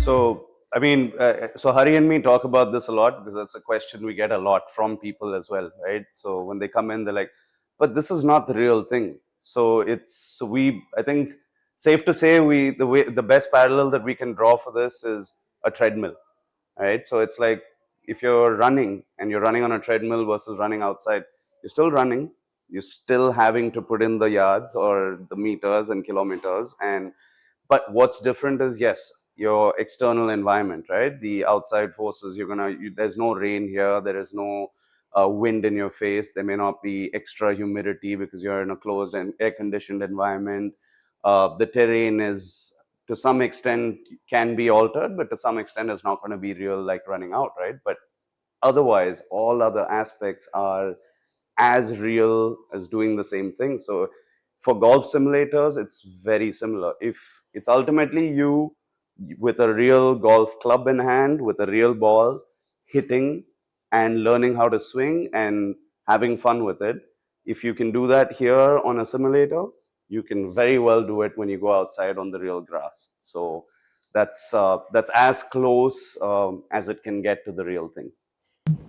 I mean, so Hari and me talk about this a lot because it's a question we get a lot from people as well, right? So when they come in, they're like, "But this is not the real thing." I think, safe to say, the best parallel that we can draw for this is a treadmill, right? So it's like if you're running and you're running on a treadmill versus running outside, you're still running, you're still having to put in the yards or the meters and kilometers, and but what's different is, yes, your external environment, right? The outside forces, there's no rain here, there is no wind in your face, there may not be extra humidity because you're in a closed and air conditioned environment. The terrain is, to some extent, can be altered, but to some extent is not going to be real like running out, right? But otherwise, all other aspects are as real as doing the same thing. So for golf simulators, it's very similar. If it's ultimately you with a real golf club in hand, with a real ball, hitting and learning how to swing and having fun with it. If you can do that here on a simulator, you can very well do it when you go outside on the real grass. So that's as close as it can get to the real thing.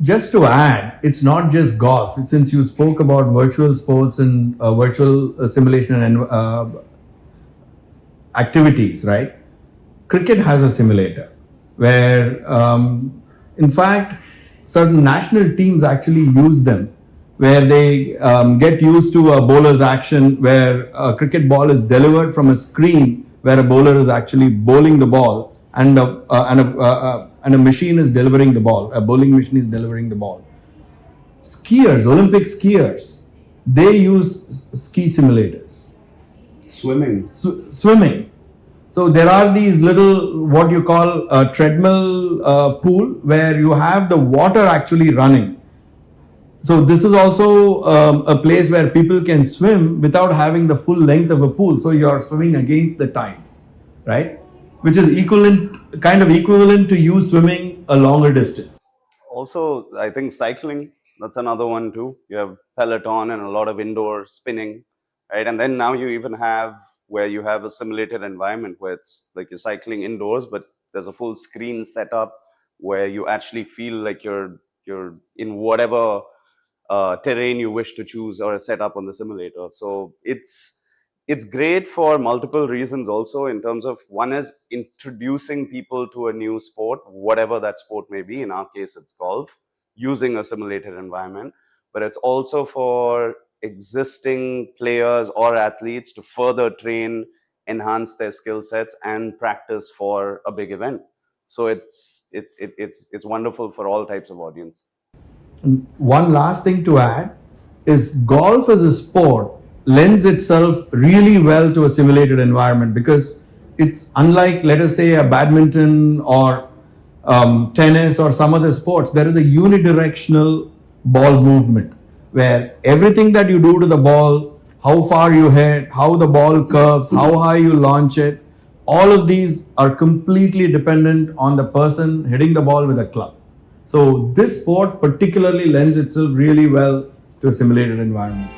Just to add, it's not just golf. Since you spoke about virtual sports and virtual simulation and activities, right? Cricket has a simulator where, in fact, certain national teams actually use them, where they get used to a bowler's action, where a cricket ball is delivered from a screen where a bowler is actually bowling the ball, and a machine is delivering the ball. A bowling machine is delivering the ball. Skiers, Olympic skiers, they use ski simulators. Swimming. So there are these little, what you call a treadmill pool, where you have the water actually running. So this is also a place where people can swim without having the full length of a pool. So you're swimming against the tide, right? Which is equivalent to you swimming a longer distance. Also, I think cycling, that's another one too. You have Peloton and a lot of indoor spinning, right? And then now you even have where you have a simulated environment where it's like you're cycling indoors, but there's a full screen setup where you actually feel like you're in whatever terrain you wish to choose or set up on the simulator. So it's great for multiple reasons also, in terms of, one is introducing people to a new sport, whatever that sport may be. In our case, it's golf, using a simulated environment. But it's also for existing players or athletes to further train, enhance their skill sets, and practice for a big event. So it's wonderful for all types of audience. One last thing to add is golf as a sport lends itself really well to a simulated environment, because it's unlike, let us say, a badminton or tennis or some other sports. There is a unidirectional ball movement where everything that you do to the ball, how far you hit, how the ball curves, how high you launch it, all of these are completely dependent on the person hitting the ball with a club. So this sport particularly lends itself really well to a simulated environment.